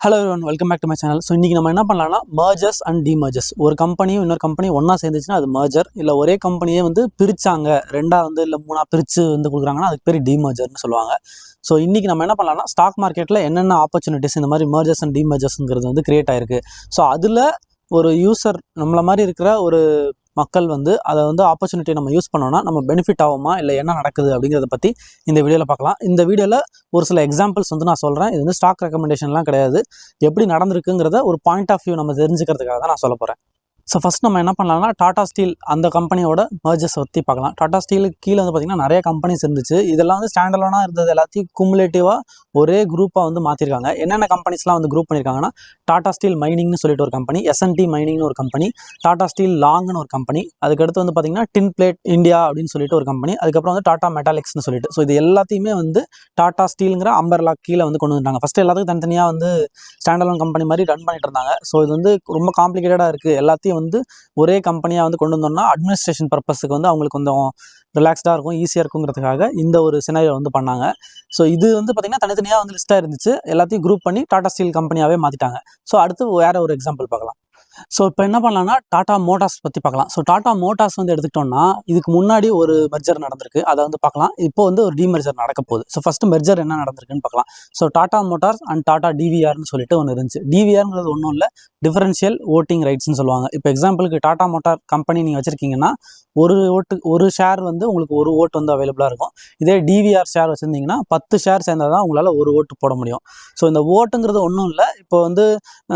Hello everyone, welcome back to my channel. So இன்றைக்கி நம்ம என்ன பண்ணலாம்னா மர்ஜர்ஸ் அண்ட் டிமர்ஜர்ஸ். ஒரு கம்பெனியும் இன்னொரு கம்பெனி ஒன்றா சேர்ந்துச்சுன்னா அது மர்ஜர். இல்லை ஒரே கம்பெனியே வந்து பிரித்தாங்க, ரெண்டாக வந்து இல்லை மூணாக பிரித்து வந்து கொடுக்குறாங்கன்னா அதுக்கு பேர் டிமர்ஜர்னு சொல்லுவாங்க. ஸோ இன்றைக்கி நம்ம என்ன பண்ணலாம்னா ஸ்டாக் மார்க்கெட்டில் என்னென்ன ஆப்பர்ச்சுனிட்டிஸ் இந்த மாதிரி மர்ஜர்ஸ் அண்ட் டிமர்ஜர்ஸுங்கிறது வந்து கிரியேட் ஆயிருக்கு. ஸோ அதில் ஒரு யூசர் நம்மள மாதிரி இருக்கிற ஒரு மக்கள் வந்து அதை வந்து ஆப்பர்ச்சுனிட்டியை நம்ம யூஸ் பண்ணோம்னா நம்ம பெனிஃபிட் ஆகுமா, இல்லை என்ன நடக்குது அப்படிங்கிறத பற்றி இந்த வீடியோவில் பார்க்கலாம். இந்த வீடியோவில் ஒரு சில எக்ஸாம்பிள்ஸ் வந்து நான் சொல்கிறேன். இது வந்து ஸ்டாக் ரெக்கமெண்டேஷன்லாம் கிடையாது, எப்படி நடந்திருக்குங்கிறத ஒரு பாயிண்ட் ஆஃப் வியூ நம்ம தெரிஞ்சுக்கிறதுக்காக தான் நான் சொல்ல போகிறேன். ஸோ ஃபஸ்ட் நம்ம என்ன பண்ணலாம்னா டாடா ஸ்டீல் அந்த கம்பெனியோட மர்ஜர்ஸ் பற்றி பார்க்கலாம். டாடா ஸ்டீலுக்கு கீழே வந்து பார்த்திங்கன்னா நிறைய கம்பெனிஸ் இருந்துச்சு. இதெல்லாம் வந்து ஸ்டாண்டலோனாக இருந்தது எல்லாத்தையும் குமுலேட்டிவாக ஒரே குரூப்பாக வந்து மாற்றிருக்காங்க. என்னென்ன கம்பெனிஸ்லாம் வந்து குரூப் பண்ணியிருக்காங்கன்னா டாடா ஸ்டீல் மைனிங்னு சொல்லிட்டு ஒரு கம்பெனி, எஸ்என்டி மைனிங்னு ஒரு கம்பெனி, டாடா ஸ்டீல் லாங்னு ஒரு கம்பெனி, அதுக்கடுத்து வந்து பார்த்திங்கன்னா டின் பிளேட் இந்தியா அப்படின்னு சொல்லிட்டு ஒரு கம்பெனி, அதுக்கப்புறம் வந்து டாடா மெட்டாலிக்ஸ்னு சொல்லிட்டு. ஸோ இது எல்லாத்தையுமே வந்து டாடா ஸ்டீலுங்கிற அம்பர்லா கீழே வந்து கொண்டு வந்துட்டாங்க. ஃபஸ்ட்டு எல்லாத்துக்கும் தனித்தனியாக வந்து ஸ்டாண்டலோன் கம்பெனி மாதிரி ரன் பண்ணிட்டு இருந்தாங்க. ஸோ இது வந்து ரொம்ப காம்ப்ளிகேட்டடாக இருக்குது. எல்லாத்தையும் வந்து ஒரே கம்பெனியாக வந்து கொண்டு வந்தோம்னா அட்மினிஸ்ட்ரேஷன் பர்பஸுக்கு வந்து அவங்களுக்கு கொஞ்சம் ரிலாக்ஸ்டாக இருக்கும், ஈஸியாக இருக்குங்கிறதுக்காக இந்த ஒரு சினாரியோ வந்து பண்ணாங்க. ஸோ இது வந்து பார்த்திங்கன்னா தனித்தனியாக வந்து லிஸ்ட்டாக இருந்துச்சு. எல்லாத்தையும் குரூப் பண்ணி டாடா ஸ்டீல் கம்பெனியாகவே மாற்றிட்டாங்க. ஸோ அடுத்து வேறு ஒரு எக்ஸாம்பிள் பார்க்கலாம். ஸோ இப்போ என்ன பண்ணலாம்னா டாடா மோட்டார்ஸ் பற்றி பார்க்கலாம். ஸோ டாடா மோட்டார்ஸ் வந்து எடுத்துக்கிட்டோம்னா இதுக்கு முன்னாடி ஒரு மெர்ஜர் நடந்திருக்கு, அதை வந்து பார்க்கலாம். இப்போ வந்து ஒரு டிமெர்ஜர் நடக்க போகுது. ஸோ ஃபஸ்ட்டு மெர்ஜர் என்ன நடந்திருக்குன்னு பார்க்கலாம். So Tata Motors and Tata டிவிஆர்னு சொல்லிட்டு ஒன்று இருந்துச்சு. டிவிஆர்ங்கிறது ஒன்றும் இல்லை, டிஃபரன்ஷியல் ஓட்டிங் ரைட்ஸ்னு சொல்லுவாங்க. இப்போ எக்ஸாம்பிளுக்கு டாடா மோட்டார் கம்பெனி நீங்கள் வச்சுருக்கீங்கன்னா ஒரு ஷேர் வந்து உங்களுக்கு ஒரு ஓட்டு வந்து அவைலபிளாக இருக்கும். இதே டிவிஆர் ஷேர் வச்சுருந்தீங்கன்னா 10 ஷேர் சேர்ந்தால் தான் உங்களால் ஒரு ஓட்டு போட முடியும். ஸோ இந்த ஓட்டுங்கிறது ஒன்றும் இல்லை, இப்போ வந்து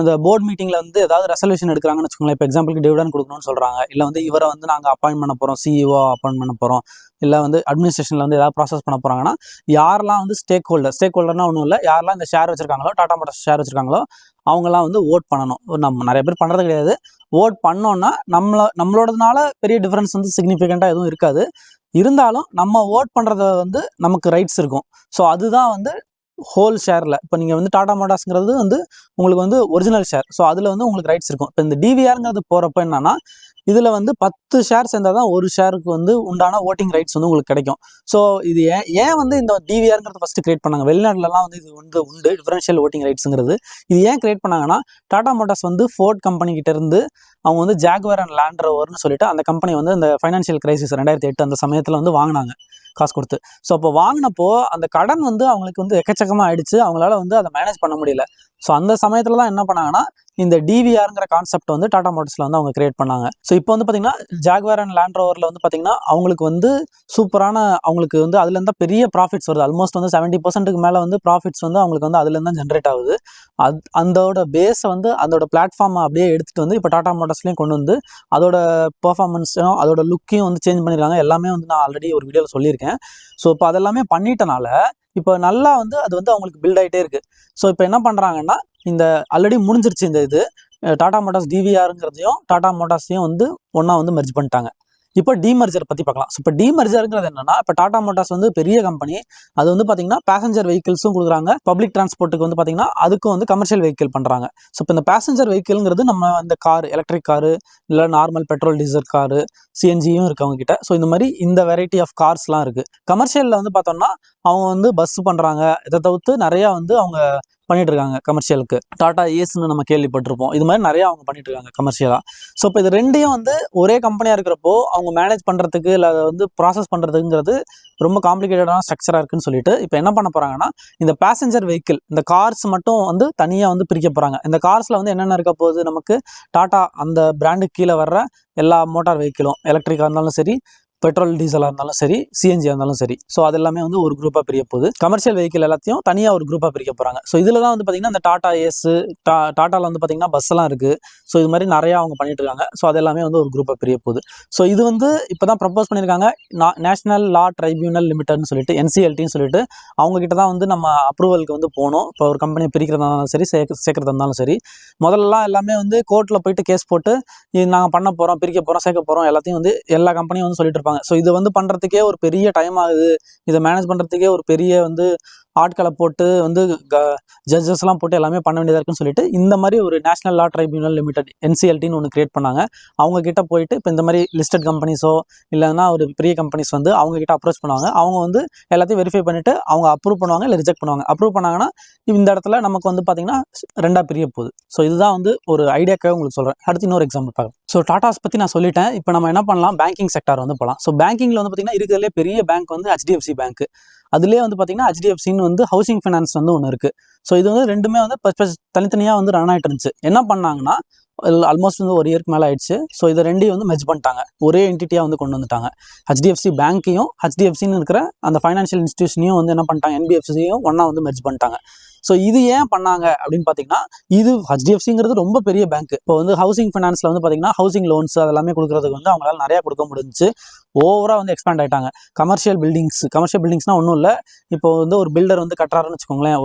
அந்த போர்ட் மீட்டிங்கில் வந்து ஏதாவது ரெசல்யூஷன் எடுக்கிறாங்கன்னு வச்சுக்கோங்களேன். இப்போ எக்ஸாம்பிளுக்கு டிவிடெண்ட் கொடுக்கணும்னு சொல்கிறாங்க, இல்லை வந்து இவரை வந்து நாங்கள் அப்பாயின்ட் பண்ண போகிறோம், சிஇஓ அப்பாயின்ட் பண்ண போகிறோம், இல்லை வந்து அட்மினிஸ்ட்ரேஷனில் வந்து ஏதாவது ப்ராசஸ் பண்ண போகிறாங்கன்னா யாரெல்லாம் வந்து ஸ்டேக் ஹோல்டர்னா ஒன்றும் இல்லை, யாரெல்லாம் இந்த ஷேர் வச்சுருக்காங்களோ, டாடா மோட்டார்ஸ் ஷேர் வச்சுருக்காங்களோ அவங்களாம் வந்து ஓட் பண்ணணும். நம்ம நிறைய பேர் பண்ணுறது கிடையாது. ஓட் பண்ணோன்னா நம்மளோடதுனால பெரிய டிஃப்ரென்ஸ் வந்து சிக்னிஃபிகண்ட்டாக எதுவும் இருக்காது. இருந்தாலும் நம்ம ஓட் பண்ணுறத வந்து நமக்கு ரைட்ஸ் இருக்கும். ஸோ அதுதான் வந்து ஹோல் ஷேரில். இப்போ நீங்கள் வந்து டாடா மோட்டார்ஸ்ங்கிறது வந்து உங்களுக்கு வந்து ஒரிஜினல் ஷேர். ஸோ அதில் வந்து உங்களுக்கு ரைட்ஸ் இருக்கும். இப்போ இந்த டிவிஆருங்கிறது போகிறப்ப என்னன்னா இதில் வந்து 10 ஷேர் சேர்ந்தால் தான் ஒரு ஷேருக்கு வந்து உண்டான ஓட்டிங் ரைட்ஸ் வந்து உங்களுக்கு கிடைக்கும். ஸோ இது ஏன் வந்து இந்த டிவிஆருங்கிறது ஃபஸ்ட்டு கிரியேட் பண்ணாங்க. வெளிநாடுலலாம் வந்து இது வந்து உண்டு, டிஃபரன்ஷியல் ஓட்டிங் ரைட்ஸுங்கிறது. இது ஏன் கிரியேட் பண்ணாங்கன்னா டாடா மோட்டார்ஸ் வந்து ஃபோர்ட் கம்பெனிக்கிட்ட இருந்து அவங்க வந்து ஜாகுவார் அண்ட் லேண்ட் ரோவர்னு சொல்லிட்டு அந்த கம்பெனி வந்து இந்த ஃபைனான்ஷியல் கிரைசிஸ் 2008 அந்த சமயத்தில் வந்து வாங்கினாங்க காசு கொடுத்து. ஸோ அப்போ வாங்கினப்போ அந்த கடன் வந்து அவங்களுக்கு வந்து எக்கச்சக்கமாக ஆயிடுச்சு. அவங்களால வந்து அதை மேனேஜ் பண்ண முடியல. ஸோ அந்த சமயத்தில் தான் என்ன பண்ணாங்கன்னா இந்த டிவிஆருங்கிற கான்செப்ட் வந்து டாடா மோட்டார்ஸில் வந்து அவங்க கிரியேட் பண்ணாங்க. ஸோ இப்போ வந்து பார்த்திங்கன்னா ஜாகுவார் அண்ட் லேண்ட் ரோவரில் வந்து பார்த்திங்கன்னா அவங்களுக்கு வந்து சூப்பரான அவங்களுக்கு வந்து அதுலேருந்து பெரிய ப்ராஃபிட்ஸ் வருது. ஆல்மோஸ்ட் வந்து 70% மேலே வந்து ப்ராஃபிட்ஸ் வந்து அவங்களுக்கு வந்து அதுலேருந்து தான் ஜென்ரேட் ஆகுது. அதோட பேஸை வந்து அதோட பிளாட்ஃபார்மை அப்படியே எடுத்துகிட்டு வந்து இப்போ டாடா மோட்டார்ஸ்லேயும் கொண்டு வந்து அதோட பர்ஃபார்மன்ஸும் அதோட லுக்கையும் வந்து சேஞ்ச் பண்ணியிருக்காங்க. எல்லாமே வந்து நான் ஆல்ரெடி ஒரு வீடியோவில் சொல்லியிருக்கேன். ஸோ இப்போ அதெல்லாமே பண்ணிட்டனால இப்போ நல்லா வந்து அது வந்து அவங்களுக்கு பில்ட் ஆகிட்டே இருக்குது. ஸோ இப்போ என்ன பண்ணுறாங்கன்னா இந்த ஆல்ரெடி முடிஞ்சிருச்சு இந்த இது டாடா மோட்டார்ஸ் டிவிஆருங்கிறதையும் டாடா மோட்டார்ஸையும் வந்து ஒன்றா வந்து மெர்ஜ் பண்ணிட்டாங்க. இப்போ டிமர்ஜர் பற்றி பார்க்கலாம். ஸோ இப்போ டிமர்ஜருங்கிறது என்னன்னா, இப்போ டாடா மோட்டார்ஸ் வந்து பெரிய கம்பெனி, அது வந்து பார்த்தீங்கன்னா பேசஞ்சர் வெஹிக்கிள்ஸும் கொடுக்குறாங்க, பப்ளிக் டிரான்ஸ்போர்ட்டுக்கு வந்து பார்த்தீங்கன்னா அதுக்கும் வந்து கமர்ஷியல் வெஹிக்கிள் பண்ணுறாங்க. ஸோ இப்போ இந்த பேசஞ்சர் வெஹிக்கிள்ங்கிறது நம்ம இந்த கார், எலக்ட்ரிக் காரு, இல்லை நார்மல் பெட்ரோல் டீசல் காரு, சிஎன்ஜியும் இருக்குது அவங்க கிட்ட. ஸோ இந்த மாதிரி இந்த வெரைட்டி ஆஃப் கார்ஸ்லாம் இருக்குது. கமர்ஷியலில் வந்து பார்த்தோம்னா அவங்க வந்து பஸ் பண்ணுறாங்க. இதை தவிர்த்து நிறையா வந்து அவங்க பண்ணிட்டு இருக்காங்க கமர்ஷியலுக்கு. டாடா ஏஸ்ன்னு நம்ம கேள்விப்பட்டிருப்போம். இது மாதிரி நிறையா அவங்க பண்ணிட்டு இருக்காங்க கமர்ஷியலாக. ஸோ இப்போ இது ரெண்டையும் வந்து ஒரே கம்பெனியாக இருக்கிறப்போ அவங்க மேனேஜ் பண்ணுறதுக்கு இல்லை அதை வந்து ப்ராசஸ் பண்ணுறதுங்கிறது ரொம்ப காம்ப்ளிகேட்டடான ஸ்ட்ரக்சராக இருக்குன்னு சொல்லிட்டு இப்போ என்ன பண்ண போகிறாங்கன்னா இந்த பேசஞ்சர் வெஹிக்கிள், இந்த கார்ஸ் மட்டும் வந்து தனியாக வந்து பிரிக்க போகிறாங்க. இந்த கார்ஸில் வந்து என்னென்ன இருக்க போகுது, நமக்கு டாடா அந்த பிராண்டுக்கு கீழே வர்ற எல்லா மோட்டார் வெஹிக்கிளும், எலக்ட்ரிக்காக இருந்தாலும் சரி, பெட்ரோல் டீசலாக இருந்தாலும் சரி, சிஎன்ஜியாக இருந்தாலும் சரி, ஸோ அது எல்லாமே வந்து ஒரு குரூப்பாக பிரிய போகுது. கமர்ஷியல் வெஹிக்கிள் எல்லாத்தையும் தனியாக ஒரு குரூப்பாக பிரிக்க போகிறாங்க. ஸோ இதில் தான் வந்து பார்த்திங்கன்னா இந்த டாடா ஏஸு, டாட்டாவில் வந்து பார்த்திங்கன்னா பஸ்ஸெல்லாம் இருக்குது. ஸோ இது மாதிரி நிறையா அவங்க பண்ணிட்டு இருக்காங்க. ஸோ அது எல்லாமே வந்து ஒரு குரூப்பாக பிரிய போகுது. ஸோ இது வந்து இப்போ தான் ப்ரப்போஸ் பண்ணியிருக்காங்க நேஷனல் லா ட்ரைபியூனல் லிமிடெட்னு சொல்லிட்டு, NCLTன்னு சொல்லிட்டு அவங்ககிட்ட தான் வந்து நம்ம அப்ரூவலுக்கு வந்து போகணும். இப்போ ஒரு கம்பெனியை பிரிக்கிறதா இருந்தாலும் சரி, சேர்க்கறதா இருந்தாலும் சரி. முதல்லலாம் எல்லாமே வந்து கோர்ட்டில் போயிட்டு கேஸ் போட்டு இது நாங்கள் பண்ண போகிறோம், பிரிக்க போகிறோம், சேர்க்க போகிறோம் எல்லாத்தையும் வந்து எல்லா கம்பெனியும் வந்து சொல்லிட்டு இருப்பாங்க. இருப்பாங்க. ஸோ இது வந்து பண்ணுறதுக்கே ஒரு பெரிய டைம் ஆகுது, இதை மேனேஜ் பண்ணுறதுக்கே ஒரு பெரிய வந்து ஆட்களை போட்டு வந்து ஜட்ஜஸ்லாம் போட்டு எல்லாமே பண்ண வேண்டியதாக இருக்குன்னு சொல்லிட்டு இந்த மாதிரி ஒரு நேஷனல் லா ட்ரைபியூனல் லிமிடெட் NCLTன்னு ஒன்று கிரியேட் பண்ணாங்க. அவங்க கிட்ட போயிட்டு இப்போ இந்த மாதிரி லிஸ்டட் கம்பெனிஸோ இல்லைன்னா ஒரு பெரிய கம்பெனிஸ் வந்து அவங்க கிட்ட அப்ரோச் பண்ணுவாங்க. அவங்க வந்து எல்லாத்தையும் வெரிஃபை பண்ணிட்டு அவங்க அப்ரூவ் பண்ணுவாங்க இல்லை ரிஜெக்ட் பண்ணுவாங்க. அப்ரூவ் பண்ணாங்கன்னா இந்த இடத்துல நமக்கு வந்து பார்த்தீங்கன்னா ரெண்டாக பிரிய போகுது. ஸோ இதுதான் வந்து ஒரு ஐடியாக்காக உங்களுக்கு சொல்கிறேன். அடுத்து இன்னொரு எக்ஸாம்பிள் பார்க்கலாம். ஸோ டாடாஸ் பற்றி நான் சொல்லிட்டேன். இப்போ நம்ம என்ன பண்ணலாம், பேங்கிங் செக்டார் வந்து போகலாம். ஸோ பேங்கிங்கில் வந்து பார்த்தீங்கன்னா இருக்கிறதுலே பெரிய பேங்க் வந்து HDFC பேங்க். அதுலேயே வந்து பார்த்தீங்கன்னா HDFCன்னு வந்து ஹவுசிங் ஃபைனான்ஸ் வந்து ஒன்று இருக்குது. ஸோ இது வந்து ரெண்டுமே வந்து தனித்தனியாக வந்து ரன் ஆகிட்டு இருந்துச்சு. என்ன பண்ணாங்கன்னா ஆல்மோஸ்ட் வந்து 1 இயர்க்கு மேலே ஆயிடுச்சு. ஸோ இதை ரெண்டையும் வந்து மெர்ஜ் பண்ணிட்டாங்க, ஒரே என்டிட்டியாக வந்து கொண்டு வந்துட்டாங்க. HDFC பேங்க்கையும் HDFCன்னு இருக்கிற அந்த ஃபைனான்ஷியல் இன்ஸ்டியூஷனையும் வந்து என்ன பண்ணிட்டாங்க, NBFCயையும் ஒன்றா வந்து மெர்ஜ் பண்ணிட்டாங்க. ஸோ இது ஏன் பண்ணாங்க அப்படின்னு பார்த்தீங்கன்னா, இது HDFCங்கிறது ரொம்ப பெரிய பேங்க். இப்போ வந்து ஹவுசிங் ஃபைனான்ஸில் வந்து பார்த்தீங்கன்னா ஹவுசிங் லோன்ஸ் அதெல்லாமே கொடுக்குறதுக்கு வந்து அவங்களால நிறையா கொடுக்க முடிஞ்சிச்சு. ஓவராக வந்து எக்ஸ்பேண்ட் ஆகிட்டாங்க. கமர்ஷியல் பில்டிங்ஸ்னால் ஒன்றும் இல்லை. இப்போ வந்து ஒரு பில்டர் வந்து கட்டுறாருன்னு வச்சுக்கோங்களேன்,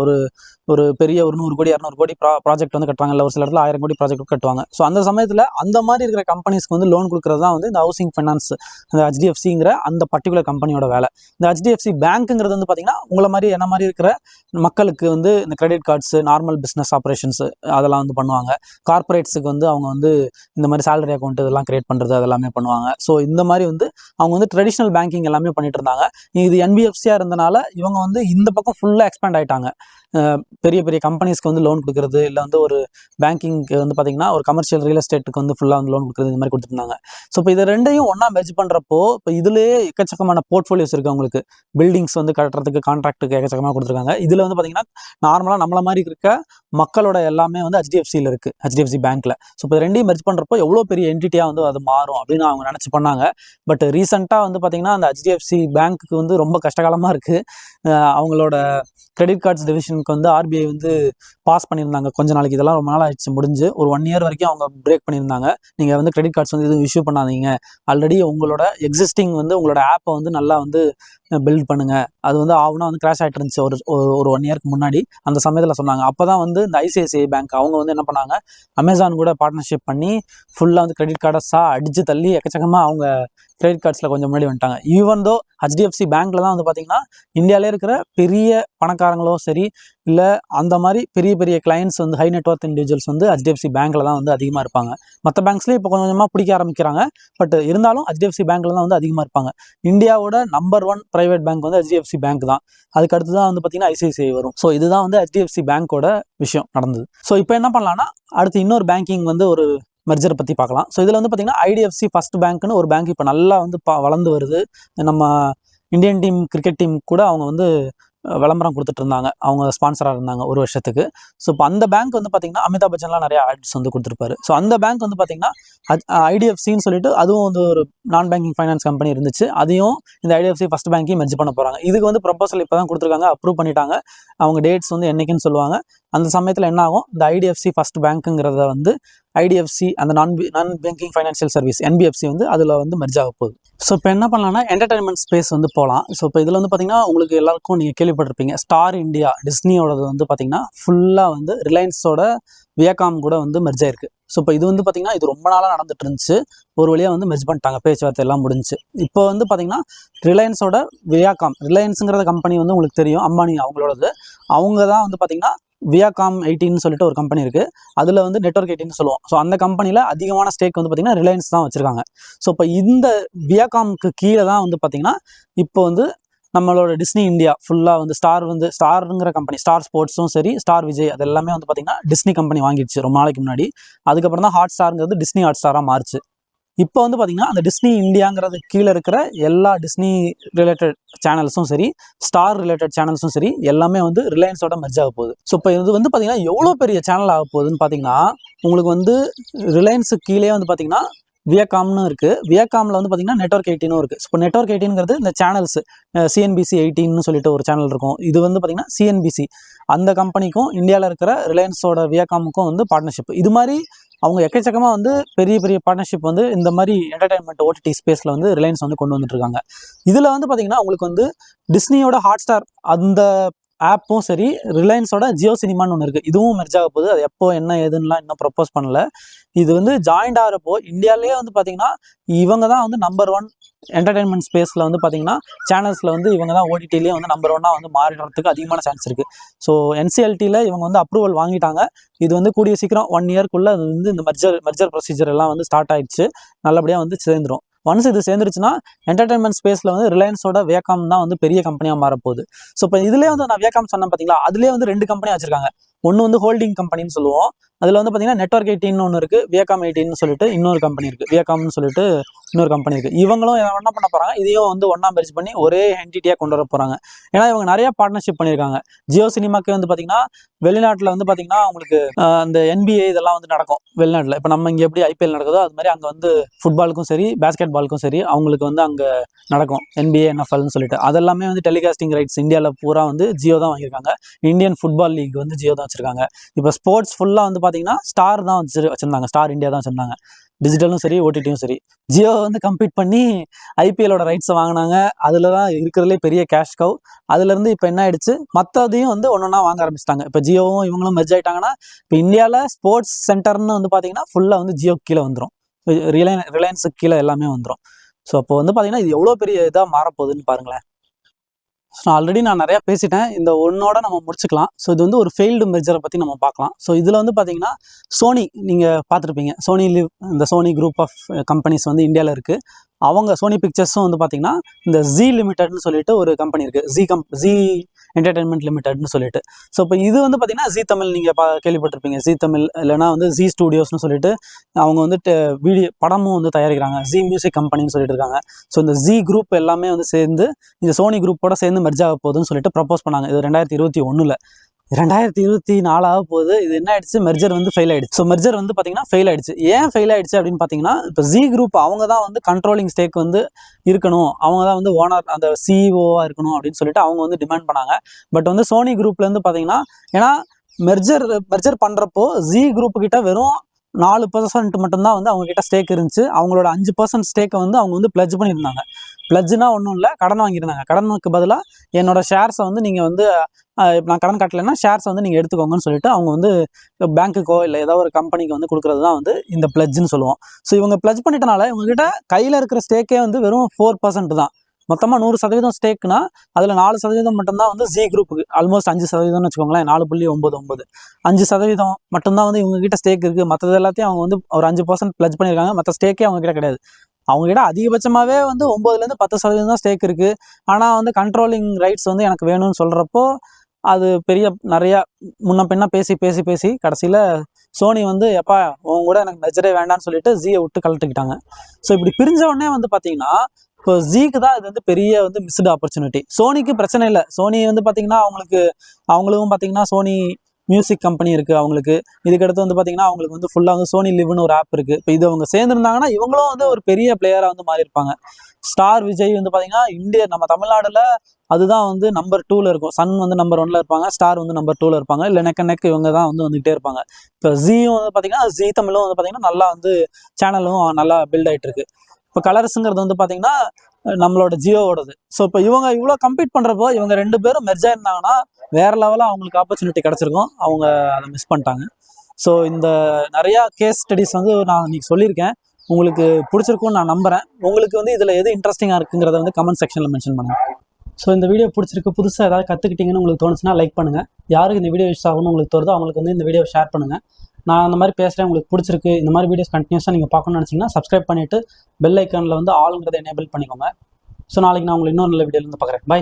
ஒரு பெரிய ஒரு 100 கோடி 200 கோடி ப்ராஜெக்ட் வந்து கட்டுவாங்க, இல்லை ஒரு சில இடத்துல 1000 கோடி ப்ராஜெக்ட் கட்டுவாங்க. ஸோ அந்த சமயத்தில் அந்த மாதிரி இருக்கிற கம்பெனிஸ்க்கு வந்து லோன் கொடுக்குறது தான் வந்து இந்த ஹவுசிங் ஃபைனான்ஸ், அந்த HDFCங்கிற அந்த பர்டிகுலர் கம்பெனியோட வேலை. இந்த HDFC பேங்க்குங்கிறது வந்து பார்த்தீங்கன்னா உங்களை மாதிரி என்ன மாதிரி இருக்கிற மக்களுக்கு வந்து இந்த credit cards, normal business operations அதெல்லாம் வந்து பண்ணுவாங்க. கார்பரேட்ஸுக்கு வந்து அவங்க வந்து இந்த மாதிரி சேலரி அக்கௌண்ட் இதெல்லாம் கிரியேட் பண்ணுறது அதெல்லாமே பண்ணுவாங்க. ஸோ இந்த மாதிரி வந்து அவங்க வந்து ட்ரெடிஷ்னல் பேங்கிங் எல்லாமே பண்ணிட்டு இருந்தாங்க. இது NBFCயாக இருந்தனால இவங்க வந்து இந்த பக்கம் ஃபுல்லாக எக்ஸ்பேண்ட் ஆகிட்டாங்க. பெரிய பெரிய கம்பெனிஸ்க்கு வந்து லோன் கொடுக்குறது, இல்லை வந்து ஒரு பேங்கிங்க்கு வந்து பார்த்தீங்கன்னா ஒரு கமர்ஷியல் ரியல் எஸ்டேட்டுக்கு வந்து ஃபுல்லாக வந்து லோன் கொடுக்குறது, இந்த மாதிரி கொடுத்துருந்தாங்க. ஸோ இப்போ இது ரெண்டையும் ஒன்றா மெர்ஜ் பண்ணுறப்போ இப்போ இதுலேயே எக்கச்சக்கமான போர்ட்ஃபோலியோஸ் இருக்குது அவங்களுக்கு. பில்டிங்ஸ் வந்து கட்டுறதுக்கு கான்ட்ராக்ட்டுக்கு எக்கச்சக்கமாக கொடுத்துருக்காங்க. இதில் வந்து பார்த்தீங்கன்னா நார்மலாக நம்மள மாதிரி இருக்க மக்களோட எல்லாமே வந்து HDFCயில் இருக்குது, HDFC பேங்க்கில். ஸோ இப்போ ரெண்டையும் மெர்ஜ் பண்ணுறப்போ எவ்வளோ பெரிய என்டிட்டியாக வந்து அது மாறும் அப்படின்னு அவங்க நினச்சி பண்ணாங்க. பட் ரீசெண்டாக வந்து பார்த்தீங்கன்னா அந்த HDFC பேங்க்குக்கு வந்து ரொம்ப கஷ்டகாலமாக இருக்குது. அவங்களோட கிரெடிட் கார்ட்ஸ் டிவிஷனுக்கு வந்து RBI வந்து பாஸ் பண்ணியிருந்தாங்க கொஞ்ச நாளைக்கு. இதெல்லாம் ரொம்ப நாள் ஆயிடுச்சு முடிஞ்சு. ஒரு 1 இயர் வரைக்கும் அவங்க பிரேக் பண்ணியிருந்தாங்க. நீங்கள் வந்து கிரெடிட் கார்ட்ஸ் வந்து எதுவும் இஷ்யூ பண்ணாதீங்க, ஆல்ரெடி உங்களோட எக்ஸிஸ்டிங் வந்து உங்களோட ஆப்பை வந்து நல்லா வந்து பில்ட் பண்ணுங்க. அது வந்து ஆகுனா வந்து கிராஷ் ஆகிட்டு இருந்துச்சு ஒரு 1 இயர்க்கு முன்னாடி. அந்த சமயத்தில் சொன்னாங்க. அப்போ தான் வந்து இந்த ICICI பேங்க் அவங்க வந்து என்ன பண்ணாங்க, அமேசான் கூட பார்ட்னர்ஷிப் பண்ணி ஃபுல்லாக வந்து கிரெடிட் கார்டஸாக அடித்து தள்ளி எக்கச்சக்கமாக அவங்க கிரெடிட் கார்ட்ஸில் கொஞ்சம் முன்னாடி வந்துட்டாங்க. ஈவன் தோ HDFC பேங்க்கில் தான் வந்து பார்த்தீங்கன்னா இந்தியாவிலே இருக்கிற பெரிய பணக்காரங்களோ சரி, இல்லை அந்த மாதிரி பெரிய பெரிய கிளைண்ட்ஸ் வந்து ஹை நெட்வொர்த் இண்டிவிஜுவல்ஸ் வந்து HDFC பேங்க்கில் தான் வந்து அதிகமாக இருப்பாங்க. மற்ற பேங்க்ஸ்லேயும் இப்போ கொஞ்சம் கொஞ்சமாக பிடிக்க ஆரம்பிக்கிறாங்க. பட் இருந்தாலும் HDFC பேங்க்கில் தான் வந்து அதிகமாக இருப்பாங்க. இந்தியாவோட நம்பர் 1 ப்ரைவேட் பேங்க் வந்து HDFC பேங்க் தான். அதுக்கு அடுத்து தான் வந்து பார்த்தீங்கன்னா ICICI வரும். ஸோ இதுதான் வந்து HDFC பேங்க்கோட விஷயம் நடந்தது. ஸோ இப்போ என்ன பண்ணலாம்னா, அடுத்து இன்னொரு பேங்கிங் வந்து ஒரு மெர்ஜரை பற்றி பார்க்கலாம். ஸோ இதில் வந்து பார்த்தீங்கன்னா IDFC ஃபர்ஸ்ட் பேங்க்னு ஒரு பேங்க் இப்போ நல்லா வந்து வளர்ந்து வருது. நம்ம இந்தியன் டீம் கிரிக்கெட் டீம் கூட அவங்க வந்து விளம்பரம் கொடுத்துட்டு இருந்தாங்க, அவங்க ஸ்பான்சராக இருந்தாங்க 1 வருஷத்துக்கு. ஸோ இப்போ அந்த பேங்க் வந்து பார்த்தீங்கன்னா அமிதாப் பச்சன்லாம் நிறைய ஆட்ஸ் வந்து கொடுத்துருப்பாரு. ஸோ அந்த பேங்க் வந்து பார்த்தீங்கன்னா IDFCன்னு சொல்லிட்டு அதுவும் வந்து ஒரு நான் பேங்கிங் ஃபைனான்ஸ் கம்பெனி இருந்துச்சு. அதையும் இந்த IDFC ஃபர்ஸ்ட் பேங்க்கையும் மெர்ஜ் பண்ண போகிறாங்க. இதுக்கு வந்து ப்ரொபோசல் இப்போ தான் கொடுத்துருக்காங்க, அப்ரூவ் பண்ணிட்டாங்க. அவங்க டேட்ஸ் வந்து என்னைக்குன்னு சொல்லுவாங்க. அந்த சமயத்தில் என்ன ஆகும், இந்த IDFC ஃபர்ஸ்ட் பேங்க்குங்கிறத வந்து IDFC அந்த நான் பேங்கிங் ஃபைனான்ஷியல் சர்வீஸ் NBFC வந்து அதில் வந்து மெர்ஜ் ஆக போகுது. ஸோ இப்போ என்ன பண்ணலாம்னா என்டர்டைன்மெண்ட் ஸ்பேஸ் வந்து போகலாம். ஸோ இப்போ இதில் வந்து பார்த்தீங்கன்னா உங்களுக்கு எல்லாருக்கும் நீங்கள் கேள்விப்பட்டிருப்பீங்க, ஸ்டார் இந்தியா டிஸ்னியோடது வந்து பார்த்தீங்கன்னா ஃபுல்லாக வந்து ரிலையன்ஸோட வியாகாம் கூட வந்து மெர்ஜ் ஆயிருக்கு. ஸோ இப்போ இது வந்து பார்த்தீங்கன்னா இது ரொம்ப நாளாக நடந்துட்டு இருந்துச்சு. ஒரு வழியாக வந்து மெர்ஜ் பண்ணிட்டாங்க, பேச்சுவார்த்தை எல்லாம் முடிஞ்சு. இப்போ வந்து பார்த்தீங்கன்னா ரிலையன்ஸோட வியாகாம், ரிலையன்ஸுங்கிற கம்பெனி வந்து உங்களுக்கு தெரியும், அம்பானி அவங்களோடது. அவங்க தான் வந்து பார்த்தீங்கன்னா வியாகாம் 18 சொல்லிட்டு ஒரு கம்பெனி இருக்குது, அதில் வந்து நெட்வொர்க் 18 சொல்லுவோம். ஸோ அந்த கம்பெனியில் அதிகமான ஸ்டேக் வந்து பார்த்தீங்கன்னா ரிலையன்ஸ் தான் வச்சுருக்காங்க. ஸோ இப்போ இந்த வியாகாம்க்கு கீழே தான் வந்து பார்த்தீங்கன்னா இப்போ வந்து நம்மளோட டிஸ்னி இந்தியா ஃபுல்லாக வந்து ஸ்டாருங்கிற கம்பெனி, ஸ்டார் ஸ்போர்ட்ஸும் சரி, ஸ்டார் விஜய் அது எல்லாமே வந்து பார்த்தீங்கன்னா டிஸ்னி கம்பெனி வாங்கிடுச்சு ரொம்ப நாளைக்கு முன்னாடி. அதுக்கப்புறம் தான் ஹாட் ஸ்டாருங்கிறது டிஸ்னி ஹாட் ஸ்டாராக மாறுச்சு. இப்போ வந்து பார்த்தீங்கன்னா அந்த டிஸ்னி இந்தியாங்கிறது கீழே இருக்கிற எல்லா டிஸ்னி ரிலேட்டட் சேனல்ஸும் சரி, ஸ்டார் ரிலேட்டட் சேனல்ஸும் சரி, எல்லாமே வந்து ரிலையன்ஸோட மெர்ஜ் ஆக போகுது. ஸோ இப்போ இது வந்து பார்த்தீங்கன்னா எவ்வளோ பெரிய சேனல் ஆக போகுதுன்னு பார்த்தீங்கன்னா, உங்களுக்கு வந்து ரிலையன்ஸுக்கு கீழே வந்து பார்த்தீங்கன்னா வியாகாம்னு இருக்குது. வியாகாமில் வந்து பார்த்தீங்கன்னா நெட்வொர்க் 18 இருக்குது. இப்போ நெட்வொர்க் 18ங்கிறது இந்த சேனல்ஸ் CNBC 18ன்னு சொல்லிட்டு ஒரு சேனல் இருக்கும். இது வந்து பார்த்தீங்கன்னா CNBC அந்த கம்பெனிக்கும் இந்தியாவில் இருக்கிற ரிலையன்ஸோட வியாகாமுக்கும் வந்து பார்ட்னர்ஷிப். இது மாதிரி அவங்க எக்கச்சக்கமாக வந்து பெரிய பெரிய பார்ட்னர்ஷிப் வந்து இந்த மாதிரி என்டர்டைன்மெண்ட் OTT ஸ்பேஸில் வந்து ரிலையன்ஸ் வந்து கொண்டு வந்துட்டு இருக்காங்க. இதில் வந்து பார்த்தீங்கன்னா உங்களுக்கு வந்து டிஸ்னியோட ஹாட் ஸ்டார் அந்த ஆப்பும் சரி, ரிலையன்ஸோட ஜியோ சினிமான்னு ஒன்று இருக்குது, இதுவும் மெர்ஜ் ஆக போகுது. அது எப்போ என்ன ஏதுன்னுலாம் இன்னும் ப்ரப்போஸ் பண்ணல. இது வந்து ஜாயிண்ட் ஆகிறப்போ இந்தியாவிலேயே வந்து பார்த்தீங்கன்னா இவங்க தான் வந்து நம்பர் 1 என்டர்டைன்மெண்ட் ஸ்பேஸில் வந்து பார்த்தீங்கன்னா சேனல்ஸில் வந்து இவங்க தான் ஓடிடிலேயே வந்து நம்பர் 1 வந்து மாறிடுறதுக்கு அதிகமான சான்ஸ் இருக்குது. ஸோ என்சிஎல்டியில் இவங்க வந்து அப்ரூவல் வாங்கிட்டாங்க. இது வந்து கூடிய சீக்கிரம் 1 இயர்க்குள்ளே அது வந்து இந்த மெர்ஜர் ப்ரொசீஜர் எல்லாம் வந்து ஸ்டார்ட் ஆயிடுச்சு. நல்லபடியாக வந்து சேர்ந்துடும். ஒன்ஸ் இது சேர்ந்துருச்சுன்னா என்டர்டைன்மெண்ட் ஸ்பேஸில் வந்து ரிலையன்ஸோட வியாகாம் தான் வந்து பெரிய கம்பெனியாக மாறப்போகுது. ஸோ இப்போ இதுலேயே வந்து நான் வியாகாம் சொன்னேன் பார்த்தீங்களா, அதுலேயே வந்து 2 கம்பெனி வச்சிருக்காங்க. ஒன்று வந்து ஹோல்டிங் கம்பெனின்னு சொல்லுவோம். அதில் வந்து பார்த்தீங்கன்னா நெட்வொர்க் 18 ஒன்று இருக்குது, வியாகாம் 18 சொல்லிட்டு இன்னொரு கம்பெனி இருக்குது, வியாகாம்னு சொல்லிட்டு இன்னொரு கம்பெனி இருக்குது. இவங்களும் என்ன பண்ண போகிறாங்க, இதையும் வந்து ஒன்றா மெர்ஜ் பண்ணி ஒரே என்டிட்டியாக கொண்டு வர போகிறாங்க. ஏன்னா இவங்க நிறைய பார்ட்னர்ஷிப் பண்ணியிருக்காங்க. ஜியோ சினிமாக்கு வந்து பார்த்தீங்கன்னா வெளிநாட்டில் வந்து பார்த்தீங்கன்னா அவங்களுக்கு அந்த NBA இதெல்லாம் வந்து நடக்கும் வெளிநாட்டில். இப்போ நம்ம இங்கே எப்படி IPL நடக்குதோ அது மாதிரி அங்கே வந்து ஃபுட்பாலுக்கும் சரி பேஸ்கெட் பாலுக்கும் சரி அவங்களுக்கு வந்து அங்கே நடக்கும் NBA NFL சொல்லிட்டு. அதெல்லாமே வந்து டெலிகாஸ்டிங் ரைட்ஸ் இந்தியாவில் பூரா வந்து ஜியோ தான் வாங்கியிருக்காங்க. இந்தியன் ஃபுட்பால் லீக் வந்து ஜியோ தான் வச்சிருக்காங்க. இப்போ ஸ்போர்ட்ஸ் ஃபுல்லாக வந்து பார்த்தீங்கன்னா ஸ்டார் தான் வச்சிருந்தாங்க, ஸ்டார் இந்தியா தான் வச்சிருந்தாங்க. டிஜிட்டலும் சரி ஓடிடியும் சரி. ஜியோ வந்து கம்பீட் பண்ணி IPLோட ரைட்ஸை வாங்கினாங்க. அதில் தான் இருக்கிறதுலே பெரிய கேஷ் கவ். அதுலேருந்து இப்போ என்ன ஆயிடுச்சு, மற்றதையும் வந்து ஒன்றா வாங்க ஆரம்பிச்சிட்டாங்க. இப்போ ஜியோவும் இவங்களும் மெர்ஜ் ஆகிட்டாங்கன்னா இப்போ இந்தியாவில் ஸ்போர்ட்ஸ் சென்டர்னு வந்து பார்த்தீங்கன்னா ஃபுல்லாக வந்து ஜியோ கீழே வந்துடும், ரிலையன்ஸுக்கு கீழே எல்லாமே வந்துடும். ஸோ அப்போ வந்து பார்த்தீங்கன்னா இது எவ்வளோ பெரிய இதாக மாறப்போகுதுன்னு பாருங்களேன். ஸோ ஆல்ரெடி நான் நிறையா பேசிட்டேன், இந்த ஒன்னோட நம்ம முடிச்சுக்கலாம். ஸோ இது வந்து ஒரு ஃபெயில்டு மெர்ஜரை பற்றி நம்ம பார்க்கலாம். ஸோ இதில் வந்து பார்த்தீங்கன்னா சோனி நீங்கள் பார்த்துருப்பீங்க, சோனி லிவ், இந்த சோனி குரூப் ஆஃப் கம்பெனிஸ் வந்து இந்தியாவில் இருக்குது. அவங்க சோனி பிக்சர்ஸும் வந்து பார்த்தீங்கன்னா இந்த ஜி லிமிடெட்னு சொல்லிட்டு ஒரு கம்பெனி இருக்குது, ஜி என்டர்டைன்மெண்ட் லிமிடெட்னு சொல்லிட்டு. ஸோ இப்போ இது வந்து பார்த்தீங்கன்னா ஜி தமிழ் நீங்கள் கேள்விப்பட்டிருப்பீங்க, ஜி தமிழ் இல்லைனா வந்து ஜி ஸ்டூடியோஸ்னு சொல்லிட்டு அவங்க வந்து படமும் வந்து தயாரிக்கிறாங்க, ஜி மியூசிக் கம்பெனின்னு சொல்லிட்டு இருக்காங்க. ஸோ இந்த ஜி குரூப் எல்லாமே வந்து சேர்ந்து இந்த சோனி குரூப்போட சேர்ந்து மெர்ஜ் ஆக போகுதுன்னு சொல்லிட்டு ப்ரப்போஸ் பண்ணாங்க. இது 2021. 2024 ஆக போகுது. இது என்ன ஆயிடுச்சு, மெர்ஜர் வந்து ஃபெயில் ஆயிடுச்சு. ஸோ மெர்ஜர் வந்து பார்த்தீங்கன்னா ஃபெயில் ஆயிடுச்சு. ஏன் ஃபெயில் ஆயிடுச்சு அப்படின்னு பார்த்தீங்கன்னா, இப்போ ஜி குரூப் அவங்க தான் வந்து கண்ட்ரோலிங் ஸ்டேக் வந்து இருக்கணும், அவங்க தான் வந்து ஓனர், அந்த சிஇஓவாக இருக்கணும் அப்படின்னு சொல்லிட்டு அவங்க வந்து டிமாண்ட் பண்ணாங்க. பட் வந்து சோனி குரூப்லேருந்து பார்த்தீங்கன்னா, ஏன்னா மெர்ஜர் பண்ணுறப்போ ஜி குரூப்பு கிட்ட வெறும் 4% மட்டும்தான் வந்து அவங்க கிட்ட ஸ்டேக் இருந்துச்சு. அவங்களோட 5% ஸ்டேக்கை வந்து அவங்க வந்து பிளட்ஜ் பண்ணியிருந்தாங்க. பிளட்ஜ்னா ஒன்றும் இல்லை, கடன் வாங்கியிருந்தாங்க. கடனுக்கு பதிலாக என்னோட ஷேர்ஸை வந்து நீங்கள் வந்து நான் கடன் கட்டலைன்னா ஷேர்ஸை வந்து நீங்கள் எடுத்துக்கோங்கன்னு சொல்லிட்டு அவங்க வந்து பேங்க்குக்கோ இல்லை ஏதோ ஒரு கம்பெனிக்கு வந்து கொடுக்குறது தான் வந்து இந்த பிளட்ஜ்னு சொல்லுவோம். ஸோ இவங்க பிளட்ஜ் பண்ணிட்டனால இவங்ககிட்ட கையில் இருக்கிற ஸ்டேக்கே வந்து வெறும் 4% தான். மொத்தமாக 100% ஸ்டேக்குனா அதில் 4% மட்டும்தான் வந்து ஜி குரூப்புக்கு, ஆல்மோஸ்ட் 5%ன்னு வச்சுக்கோங்களேன், 4.99 5% மட்டும்தான் வந்து இவங்ககிட்ட ஸ்டேக் இருக்குது. மற்றது எல்லாத்தையும் அவங்க வந்து ஒரு 5% பிளட்ஜ் பண்ணியிருக்காங்க. மற்ற ஸ்டேக்கே அவங்ககிட்ட கிடையாது. அவங்ககிட்ட அதிகபட்சமாகவே வந்து 9லேருந்து 10% தான் ஸ்டேக் இருக்குது. ஆனால் வந்து கண்ட்ரோலிங் ரைட்ஸ் வந்து எனக்கு வேணும்னு சொல்கிறப்போ அது பெரிய நிறையா முன்ன பின்னா பேசி கடைசியில் சோனி வந்து எப்பா உங்க கூட எனக்கு மெர்ஜரே வேண்டாம்னு சொல்லிட்டு ஜியை விட்டு கழட்டிக்கிட்டாங்க. ஸோ இப்படி பிரிஞ்ச உடனே வந்து பார்த்தீங்கன்னா இப்போ ஜிக்கு தான் இது வந்து பெரிய வந்து மிஸ்டு ஆப்பர்ச்சுனிட்டி. சோனிக்கு பிரச்சனை இல்லை. சோனி வந்து பார்த்தீங்கன்னா அவங்களுக்கும் பார்த்தீங்கன்னா சோனி மியூசிக் கம்பெனி இருக்குது அவங்களுக்கு. இதுக்கடுத்து வந்து பார்த்தீங்கன்னா அவங்களுக்கு வந்து ஃபுல்லாக வந்து சோனி லிவ்னு ஒரு ஆப் இருக்குது. இப்போ இது அவங்க சேர்ந்துருந்தாங்கன்னா இவங்களும் வந்து ஒரு பெரிய பிளேயராக வந்து மாறி இருப்பாங்க. ஸ்டார் விஜய் வந்து பார்த்தீங்கன்னா நம்ம தமிழ்நாடுல அதுதான் வந்து நம்பர் 2ல் இருக்கும். சன் வந்து நம்பர் 1ல் இருப்பாங்க, ஸ்டார் வந்து நம்பர் 2ல் இருப்பாங்க. இல்லை நெக் இவங்க தான் வந்து வந்துகிட்டே இருப்பாங்க. இப்போ ஜியும் வந்து பார்த்தீங்கன்னா ஜி தமிழும் வந்து பார்த்தீங்கன்னா நல்லா வந்து சேனலும் நல்லா பில்ட் ஆகிட்டு இருக்கு. இப்போ கலர்ஸுங்கிறது வந்து பார்த்தீங்கன்னா நம்மளோட ஜியோவோடது. ஸோ இப்போ இவங்க இவ்வளோ கம்பீட் பண்ணுறப்போ இவங்க 2 பேரும் மெர்ஜ் ஆயிருந்தாங்கன்னா வேறு லெவலாக அவங்களுக்கு ஆப்பர்ச்சுனிட்டி கிடச்சிருக்கும். அவங்க அதை மிஸ் பண்ணிட்டாங்க. ஸோ இந்த நிறையா கேஸ் ஸ்டடிஸ் வந்து நான் இன்னைக்கு சொல்லியிருக்கேன். உங்களுக்கு பிடிச்சிருக்கும்னு நான் நம்புகிறேன். உங்களுக்கு வந்து இதில் எது இன்ட்ரெஸ்டிங்காக இருக்குங்கிறத வந்து கமெண்ட் செக்ஷனில் மென்ஷன் பண்ணுங்கள். ஸோ இந்த வீடியோ பிடிச்சிருக்கு, புதுசாக ஏதாவது கற்றுக்கிட்டீங்கன்னு உங்களுக்கு தோணுச்சுன்னா லைக் பண்ணுங்கள். யாருக்கு இந்த வீடியோ யூஸ் ஆகணும்னு உங்களுக்கு தோணுதோ அவங்களுக்கு வந்து இந்த வீடியோ ஷேர் பண்ணுங்கள். நான் அந்த மாதிரி பேசுகிறேன், உங்களுக்கு பிடிச்சிருக்கு, இந்த மாதிரி வீடியோஸ் கண்டினியூஸாக நீங்கள் பார்க்கணும்னு நினச்சிங்கன்னா சப்ஸ்கிரைப் பண்ணிவிட்டு பெல் ஐக்கானில் வந்து ஆளுங்கிறத எனேபிள் பண்ணிக்கோங்க. ஸோ நாளைக்கு நான் உங்களுக்கு இன்னொரு நல்ல வீடியோவில் வந்து பார்க்குறேன். பை.